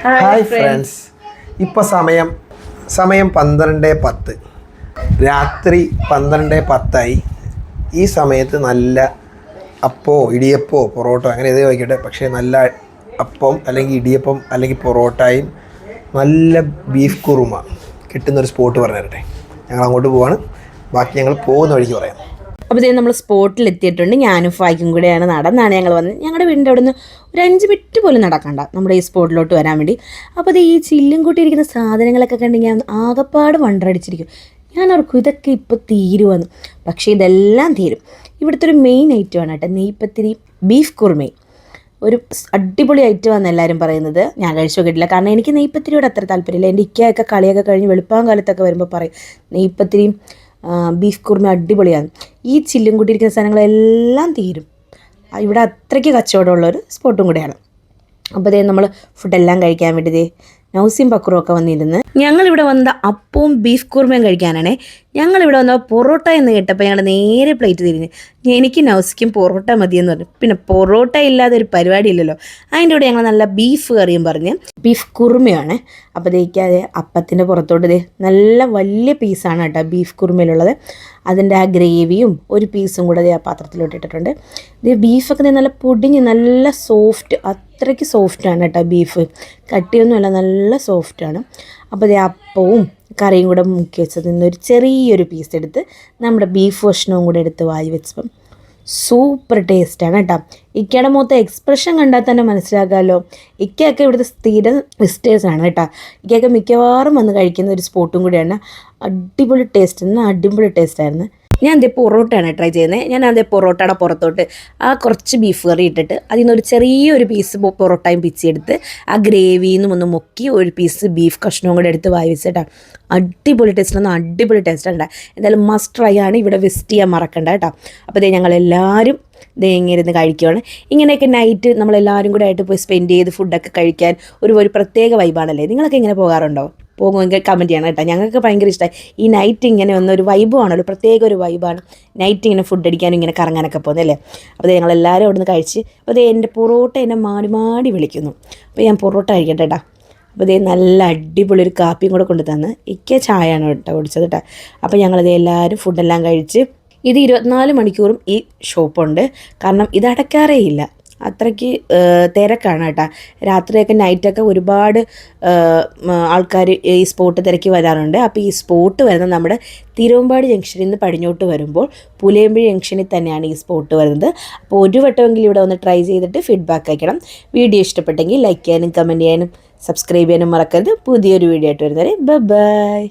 Hi friends. ഇപ്പോൾ സമയം 12:10, രാത്രി 12:10. ഈ സമയത്ത് നല്ല അപ്പോ ഇടിയപ്പോ പൊറോട്ട അങ്ങനെ ഏത് വയ്ക്കട്ടെ, പക്ഷേ നല്ല അപ്പം അല്ലെങ്കിൽ ഇടിയപ്പം അല്ലെങ്കിൽ പൊറോട്ടയും നല്ല ബീഫ് കുറുമ കിട്ടുന്നൊരു സ്പോട്ട് പറഞ്ഞു തരട്ടെ. ഞങ്ങൾ അങ്ങോട്ട് പോവാണ്, ബാക്കി ഞങ്ങൾ പോകുന്ന വഴിക്ക് പറയാം. അപ്പോൾ ഇതേ നമ്മൾ സ്പോട്ടിൽ എത്തിയിട്ടുണ്ട്. ഞാനും ഫായ്ക്കും കൂടെയാണ് നടന്നാണ് ഞങ്ങൾ വന്നത്. ഞങ്ങളുടെ വീടിൻ്റെ അവിടെ നിന്ന് ഒരു 5 മിനിറ്റ് പോലും നടക്കണ്ട നമ്മുടെ ഈ സ്പോട്ടിലോട്ട് വരാൻ വേണ്ടി. അപ്പോൾ അത് ഈ ചില്ലും കൂട്ടിയിരിക്കുന്ന സാധനങ്ങളൊക്കെ കണ്ട് ഞാൻ ആകപ്പാട് വണ്ടടിച്ചിരിക്കും. ഞാൻ ഓർക്കും ഇതൊക്കെ ഇപ്പോൾ തീരുവന്ന്. പക്ഷേ ഇതെല്ലാം തീരും. ഇവിടുത്തെ ഒരു മെയിൻ ഐറ്റമാണ് കേട്ടോ നെയ്പത്തിരി ബീഫ് കുറുമയും. ഒരു അടിപൊളി ഐറ്റമാണെന്ന് എല്ലാവരും പറയുന്നത്. ഞാൻ കഴിച്ചു നോക്കിയിട്ടില്ല, കാരണം എനിക്ക് നെയ്പത്തിരിയോട് അത്ര താല്പര്യമില്ല. എൻ്റെ ഇക്കയൊക്കെ കളിയൊക്കെ കഴിഞ്ഞ് വെളുപ്പാൻ കാലത്തൊക്കെ വരുമ്പോൾ പറയും നെയ്പത്തിരിയും ബീഫ് കുറുമ അടിപൊളിയാണ്. ഈ ചില്ലും കൂട്ടിയിരിക്കുന്ന സാധനങ്ങളെല്ലാം തീരും. ഇവിടെ അത്രയ്ക്ക് കച്ചവടമുള്ളൊരു സ്പോട്ടും കൂടെയാണ്. അപ്പോൾ ദേ നമ്മൾ ഫുഡെല്ലാം കഴിക്കാൻ വേണ്ടി നൗസിയും പക്രും ഒക്കെ വന്നിരുന്ന് ഞങ്ങളിവിടെ വന്ന അപ്പവും ബീഫ് കുറുമയും കഴിക്കാനാണേ. ഞങ്ങളിവിടെ വന്ന പൊറോട്ട എന്ന് കേട്ടപ്പോൾ ഞങ്ങൾ നേരെ പ്ലേറ്റ് തിരിഞ്ഞ്. എനിക്ക് നൗസിക്കും പൊറോട്ട മതിയെന്ന് പറഞ്ഞു. പിന്നെ പൊറോട്ട ഇല്ലാതെ ഒരു പരിപാടി ഇല്ലല്ലോ. അതിൻ്റെ കൂടെ ഞങ്ങൾ നല്ല ബീഫ് കറിയും പറഞ്ഞ് ബീഫ് കുറുമയാണ്. അപ്പോൾ ദഹിക്കാതെ അപ്പത്തിൻ്റെ പുറത്തോട്ട് നല്ല വലിയ പീസാണ് കേട്ടോ ബീഫ് കുറുമയിലുള്ളത്. അതിൻ്റെ ആ ഗ്രേവിയും ഒരു പീസും കൂടെ ആ പാത്രത്തിലോട്ട് ഇട്ടിട്ടുണ്ട്. ബീഫൊക്കെ നല്ല പൊടിഞ്ഞ് നല്ല സോഫ്റ്റ്, അത്രയ്ക്ക് സോഫ്റ്റാണ് കേട്ടോ ബീഫ്. കട്ടിയൊന്നുമല്ല, നല്ല സോഫ്റ്റാണ്. അപ്പോൾ അപ്പവും കറിയും കൂടെ മുക്കി വെച്ചതിൽ നിന്നൊരു ചെറിയൊരു പീസ് എടുത്ത് നമ്മുടെ ബീഫ് കഷ്ണവും കൂടെ എടുത്ത് വായി വെച്ചപ്പം സൂപ്പർ ടേസ്റ്റാണ് കേട്ടോ. ഇക്കയുടെ മൊത്തം എക്സ്പ്രഷൻ കണ്ടാൽ തന്നെ മനസ്സിലാക്കാമല്ലോ. ഇക്കയൊക്കെ ഇവിടുത്തെ സ്ഥിരം വിസിറ്റേഴ്സാണ് കേട്ടോ. ഇക്കയൊക്കെ മിക്കവാറും വന്ന് കഴിക്കുന്ന ഒരു സ്പോട്ടും കൂടിയാണ്. അടിപൊളി ടേസ്റ്റായിരുന്നു. ഞാൻ അതേ പൊറോട്ടയാണ് ട്രൈ ചെയ്യുന്നത്. ഞാൻ അതേ പൊറോട്ടയുടെ പുറത്തോട്ട് ആ കുറച്ച് ബീഫ് കറി ഇട്ടിട്ട് അതിൽ നിന്നൊരു ചെറിയൊരു പീസ് പൊറോട്ടയും പിച്ചെടുത്ത് ആ ഗ്രേവിയിൽ നിന്നും ഒന്ന് മുക്കി ഒരു പീസ് ബീഫ് കഷ്ണവും കൂടെ എടുത്ത് വായി വെച്ചിട്ടാണ്. അടിപൊളി ടേസ്റ്റാണ്. എന്തായാലും മസ്റ്റ് ട്രൈ ആണ്. ഇവിടെ വിസിറ്റ് ചെയ്യാൻ മറക്കണ്ട കേട്ടോ. അപ്പോൾ ഞങ്ങളെല്ലാവരും ഇങ്ങനെ ഇരുന്ന് കഴിക്കുകയാണ്. ഇങ്ങനെയൊക്കെ നൈറ്റ് നമ്മളെല്ലാവരും കൂടെ ആയിട്ട് പോയി സ്പെൻഡ് ചെയ്ത് ഫുഡൊക്കെ കഴിക്കാൻ ഒരു പ്രത്യേക വൈബാണല്ലേ. നിങ്ങളൊക്കെ ഇങ്ങനെ പോകാറുണ്ടോ? പോകുമെങ്കിൽ കമൻറ്റ് ചെയ്യണം കേട്ടോ. ഞങ്ങൾക്ക് ഭയങ്കര ഇഷ്ടമായി ഈ നൈറ്റ് ഇങ്ങനെ ഒരു വൈബാണല്ലോ, പ്രത്യേക ഒരു വൈബാണ് നൈറ്റ് ഇങ്ങനെ ഫുഡ് അടിക്കാനും ഇങ്ങനെ കറങ്ങാനൊക്കെ പോകുന്നതല്ലേ. അപ്പോൾ ഞങ്ങളെല്ലാവരും അവിടെ നിന്ന് കഴിച്ച് അപ്പോൾ എൻ്റെ പൊറോട്ട എന്നെ മാടി വിളിക്കുന്നു. അപ്പോൾ ഞാൻ പൊറോട്ട കഴിക്കട്ടെ കേട്ടോ. അപ്പോൾ നല്ല അടിപൊളി ഒരു കാപ്പിയും കൂടെ കൊണ്ട് തന്ന്. ചായയാണ് കേട്ടോ കുടിച്ചത് കേട്ടോ. അപ്പോൾ ഞങ്ങളത് എല്ലാവരും ഫുഡെല്ലാം കഴിച്ച് ഇത് 24 മണിക്കൂറും ഈ ഷോപ്പുണ്ട്, കാരണം ഇത് അടയ്ക്കാറേ ഇല്ല. അത്രയ്ക്ക് തിരക്കാണ് കേട്ടോ. രാത്രിയൊക്കെ നൈറ്റൊക്കെ ഒരുപാട് ആൾക്കാർ ഈ സ്പോട്ട് തിരക്കി വരാറുണ്ട്. അപ്പോൾ ഈ സ്പോട്ട് വരുന്നത് നമ്മുടെ തിരുവമ്പാടി ജംഗ്ഷനിൽ നിന്ന് പടിഞ്ഞോട്ട് വരുമ്പോൾ പുലയമ്പഴി ജംഗ്ഷനിൽ തന്നെയാണ് ഈ സ്പോട്ട് വരുന്നത്. അപ്പോൾ ഒരു വട്ടമെങ്കിലും ഇവിടെ ഒന്ന് ട്രൈ ചെയ്തിട്ട് ഫീഡ്ബാക്ക് അയക്കണം. വീഡിയോ ഇഷ്ടപ്പെട്ടെങ്കിൽ ലൈക്ക് ചെയ്യാനും കമൻറ്റ് ചെയ്യാനും സബ്സ്ക്രൈബ് ചെയ്യാനും മറക്കരുത്. പുതിയൊരു വീഡിയോ ആയിട്ട് വരുന്നവരെ ബൈ.